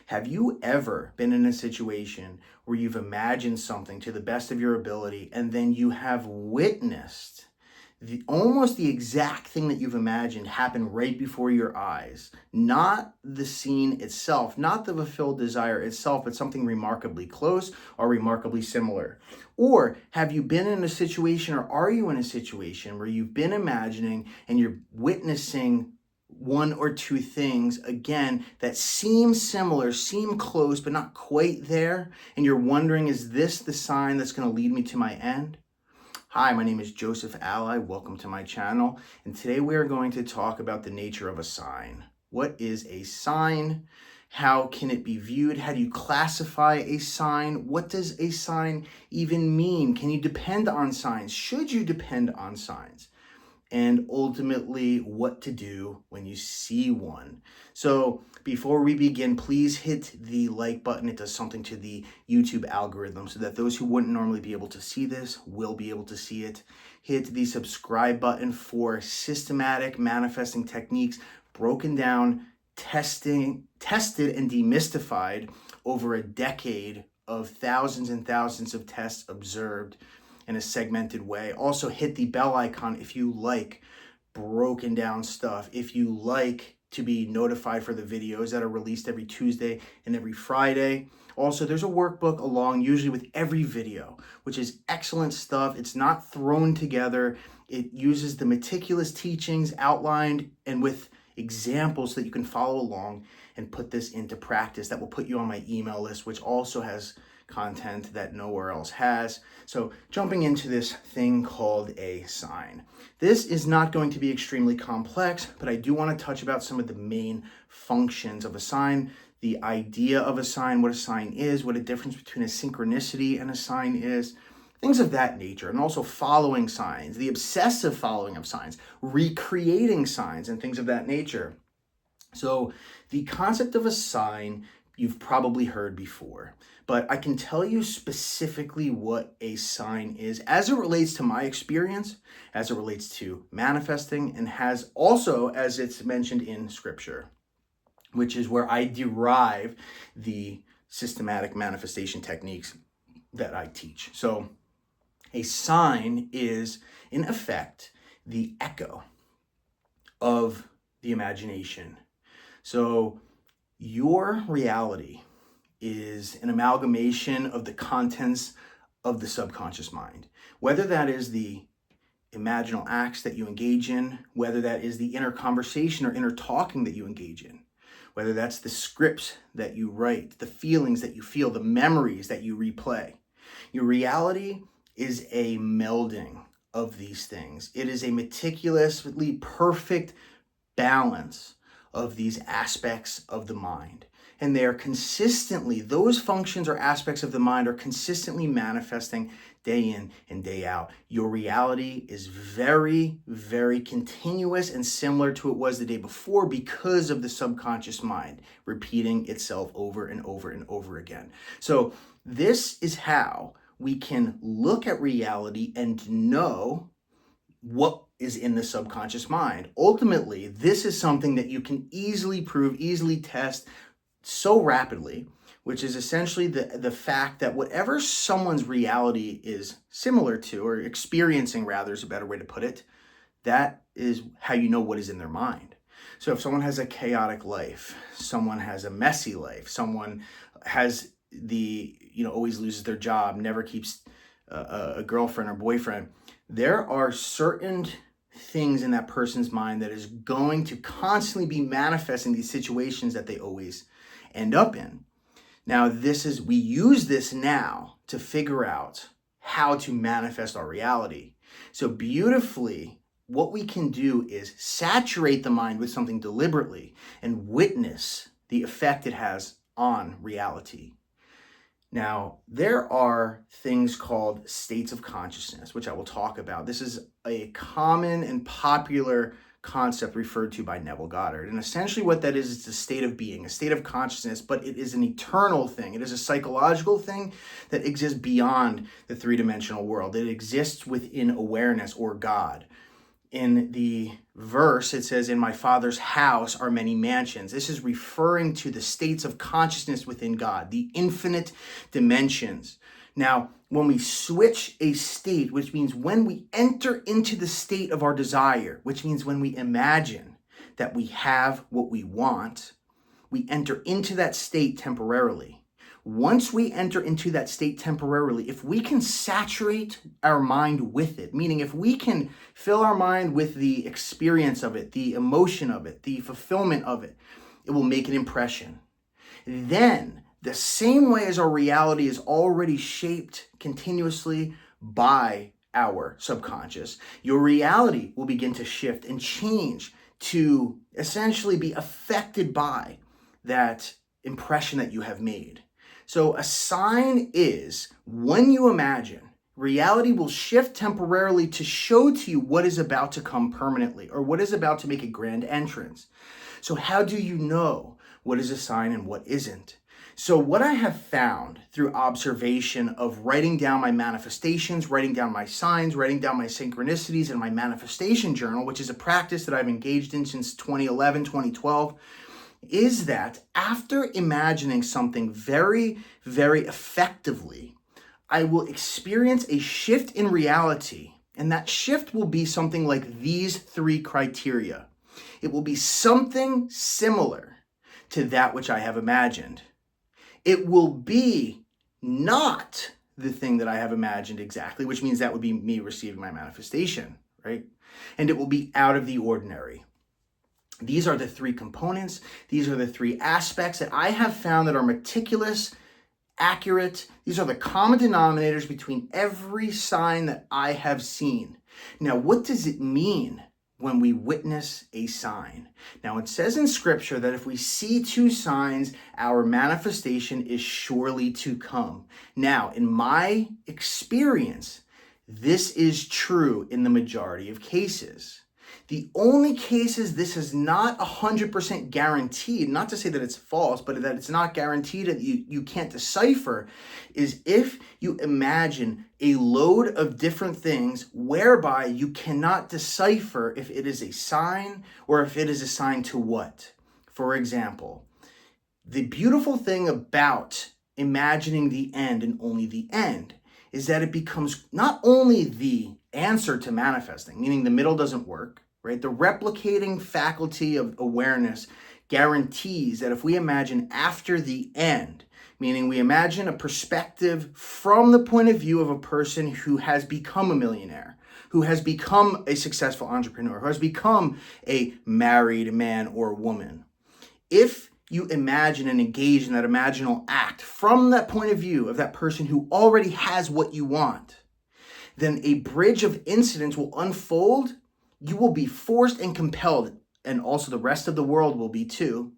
Have you ever been in a situation where you've imagined something to the best of your ability and then you have witnessed almost the exact thing that you've imagined happen right before your eyes? Not the scene itself, not the fulfilled desire itself, but something remarkably close or remarkably similar. Or have you been in a situation, or are you in a situation where you've been imagining and you're witnessing one or two things, again, that seem similar, seem close, but not quite there, and you're wondering, is this the sign that's going to lead me to my end? Hi, my name is Joseph Alai. Welcome to my channel, and today we are going to talk about the nature of a sign. What is a sign? How can it be viewed? How do you classify a sign? What does a sign even mean? Can you depend on signs? Should you depend on signs? And ultimately, what to do when you see one. So before we begin, please hit the like button. It does something to the YouTube algorithm so that those who wouldn't normally be able to see this will be able to see it. Hit the subscribe button for systematic manifesting techniques broken down, tested and demystified over a decade of thousands and thousands of tests observed in a segmented way. Also hit the bell icon if you like broken down stuff, if you like to be notified for the videos that are released every Tuesday and every Friday. Also, there's a workbook along usually with every video, which is excellent stuff. It's not thrown together. It uses the meticulous teachings outlined and with examples so that you can follow along and put this into practice. That will put you on my email list, which also has content that nowhere else has. So jumping into this thing called a sign. This is not going to be extremely complex, but I do want to touch about some of the main functions of a sign, the idea of a sign, what a sign is, what a difference between a synchronicity and a sign is, things of that nature, and also following signs, the obsessive following of signs, recreating signs, and things of that nature. So the concept of a sign you've probably heard before, but I can tell you specifically what a sign is as it relates to my experience, as it relates to manifesting, and has also as it's mentioned in scripture, which is where I derive the systematic manifestation techniques that I teach. So a sign is, in effect, the echo of the imagination. So your reality is an amalgamation of the contents of the subconscious mind, whether that is the imaginal acts that you engage in, whether that is the inner conversation or inner talking that you engage in, whether that's the scripts that you write, the feelings that you feel, the memories that you replay. Your reality is a melding of these things. It is a meticulously perfect balance of these aspects of the mind. And they are consistently, those functions or aspects of the mind are consistently manifesting day in and day out. Your reality is very, very continuous and similar to it was the day before because of the subconscious mind repeating itself over and over and over again. So this is how we can look at reality and know what is in the subconscious mind. Ultimately, this is something that you can easily prove, easily test so rapidly, which is essentially the fact that whatever someone's reality is similar to, or experiencing rather is a better way to put it, that is how you know what is in their mind. So if someone has a chaotic life, someone has a messy life, someone has always loses their job, never keeps a girlfriend or boyfriend, there are certain things in that person's mind that is going to constantly be manifesting these situations that they always end up in. Now, we use this now to figure out how to manifest our reality. So beautifully, what we can do is saturate the mind with something deliberately and witness the effect it has on reality. Now, there are things called states of consciousness, which I will talk about. This is a common and popular concept referred to by Neville Goddard. And essentially what that is, it's a state of being, a state of consciousness, but it is an eternal thing. It is a psychological thing that exists beyond the three-dimensional world. It exists within awareness or God. In the verse, it says, "In my Father's house are many mansions." This is referring to the states of consciousness within God, the infinite dimensions. Now, when we switch a state, which means when we enter into the state of our desire, which means when we imagine that we have what we want, we enter into that state temporarily. Once we enter into that state temporarily, if we can saturate our mind with it, meaning if we can fill our mind with the experience of it, the emotion of it, the fulfillment of it, it will make an impression. Then, the same way as our reality is already shaped continuously by our subconscious, your reality will begin to shift and change to essentially be affected by that impression that you have made. So a sign is when you imagine, reality will shift temporarily to show to you what is about to come permanently or what is about to make a grand entrance. So how do you know what is a sign and what isn't? So what I have found through observation of writing down my manifestations, writing down my signs, writing down my synchronicities in my manifestation journal, which is a practice that I've engaged in since 2011, 2012, is that after imagining something very, very effectively, I will experience a shift in reality. And that shift will be something like these 3 criteria. It will be something similar to that which I have imagined. It will be not the thing that I have imagined exactly, which means that would be me receiving my manifestation, right? And it will be out of the ordinary. These are the 3 components. These are the 3 aspects that I have found that are meticulous, accurate. These are the common denominators between every sign that I have seen. Now, what does it mean when we witness a sign? Now, it says in scripture that if we see 2 signs, our manifestation is surely to come. Now, in my experience, this is true in the majority of cases. The only cases this is not 100% guaranteed, not to say that it's false, but that it's not guaranteed that you can't decipher, is if you imagine a load of different things whereby you cannot decipher if it is a sign or if it is a sign to what. For example, the beautiful thing about imagining the end and only the end is that it becomes not only the answer to manifesting, meaning the middle doesn't work, right? The replicating faculty of awareness guarantees that if we imagine after the end, meaning we imagine a perspective from the point of view of a person who has become a millionaire, who has become a successful entrepreneur, who has become a married man or woman. If you imagine and engage in that imaginal act from that point of view of that person who already has what you want, then a bridge of incidents will unfold. You will be forced and compelled, and also the rest of the world will be too,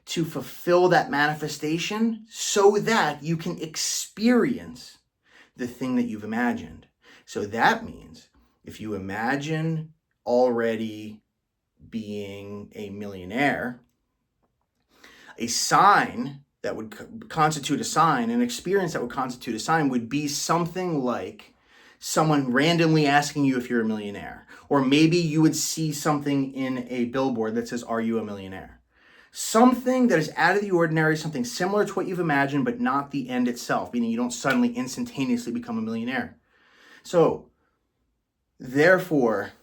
to fulfill that manifestation so that you can experience the thing that you've imagined. So that means if you imagine already being a millionaire, a sign that would constitute a sign, an experience that would constitute a sign would be something like someone randomly asking you if you're a millionaire. Or maybe you would see something in a billboard that says, "Are you a millionaire?" Something that is out of the ordinary, something similar to what you've imagined, but not the end itself, meaning you don't suddenly instantaneously become a millionaire. So, therefore,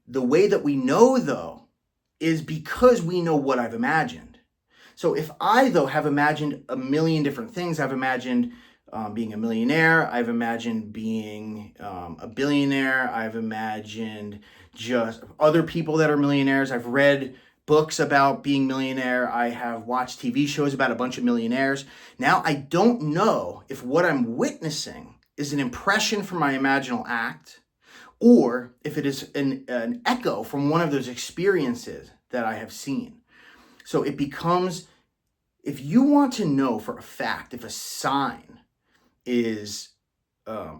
the way that we know, though, is because we know what I've imagined. So if I, though, have imagined a million different things, I've imagined being a millionaire, I've imagined being a billionaire, I've imagined just other people that are millionaires, I've read books about being millionaire, I have watched TV shows about a bunch of millionaires. Now I don't know if what I'm witnessing is an impression from my imaginal act or if it is an echo from one of those experiences that I have seen. So it becomes, if you want to know for a fact if a sign is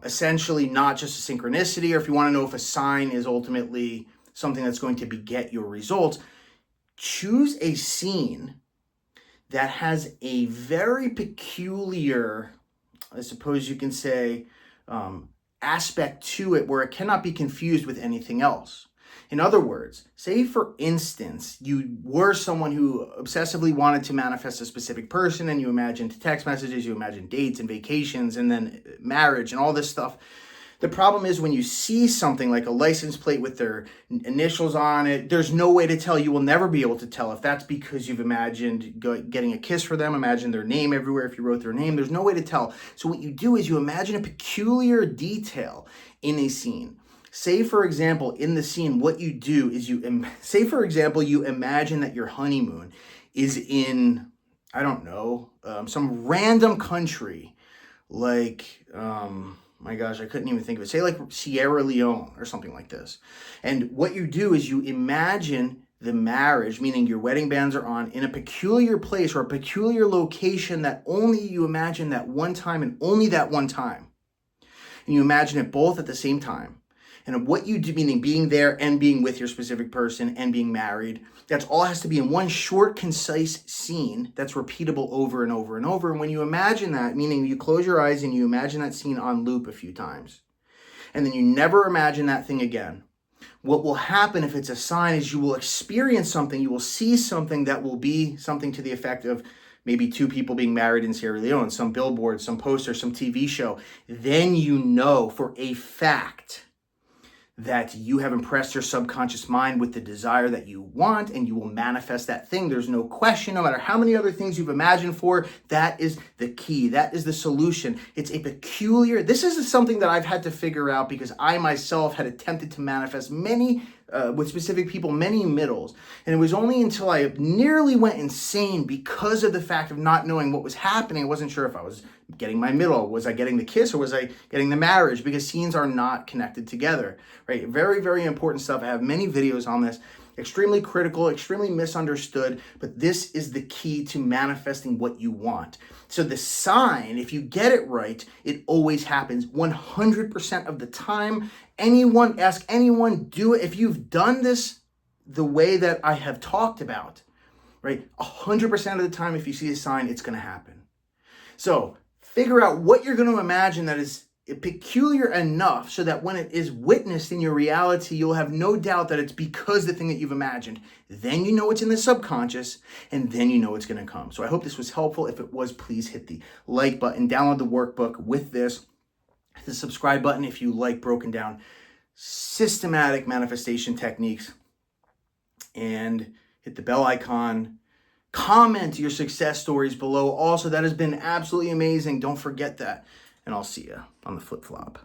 essentially not just a synchronicity, or if you want to know if a sign is ultimately something that's going to beget your results, choose a scene that has a very peculiar, I suppose you can say, aspect to it where it cannot be confused with anything else. In other words, say for instance, you were someone who obsessively wanted to manifest a specific person and you imagined text messages, you imagined dates and vacations and then marriage and all this stuff. The problem is when you see something like a license plate with their initials on it, there's no way to tell. You will never be able to tell if that's because you've imagined getting a kiss for them, imagine their name everywhere if you wrote their name. There's no way to tell. So what you do is you imagine a peculiar detail in a scene. Say, for example, in the scene, what you do is you imagine that your honeymoon is in, I don't know, some random country like, my gosh, I couldn't even think of it. Say like Sierra Leone or something like this. And what you do is you imagine the marriage, meaning your wedding bands are on, in a peculiar place or a peculiar location that only you imagine that one time and only that one time. And you imagine it both at the same time. And what you do, meaning being there and being with your specific person and being married, that's all has to be in one short, concise scene that's repeatable over and over and over. And when you imagine that, meaning you close your eyes and you imagine that scene on loop a few times, and then you never imagine that thing again, what will happen if it's a sign is you will experience something, you will see something that will be something to the effect of maybe two people being married in Sierra Leone, some billboard, some poster, some TV show. Then you know for a fact that you have impressed your subconscious mind with the desire that you want, and you will manifest that thing. There's no question, no matter how many other things you've imagined for, that is the key. That is the solution. It's a peculiar, this is something that I've had to figure out because I myself had attempted to manifest many, with specific people, many middles. And it was only until I nearly went insane because of the fact of not knowing what was happening. I wasn't sure if I was getting my middle. Was I getting the kiss or was I getting the marriage? Because scenes are not connected together, right? Very, very important stuff. I have many videos on this. Extremely critical, extremely misunderstood, but this is the key to manifesting what you want. So the sign, if you get it right, it always happens 100% of the time. Ask anyone, do it. If you've done this the way that I have talked about, right? 100% of the time, if you see a sign, it's going to happen. So figure out what you're going to imagine that is peculiar enough so that when it is witnessed in your reality, you'll have no doubt that it's because the thing that you've imagined. Then you know it's in the subconscious, and then you know it's going to come. So I hope this was helpful. If it was, please hit the like button, download the workbook with this, hit the subscribe button if you like broken down systematic manifestation techniques, and hit the bell icon. Comment your success stories below. Also, that has been absolutely amazing. Don't forget that. And I'll see you on the flip-flop.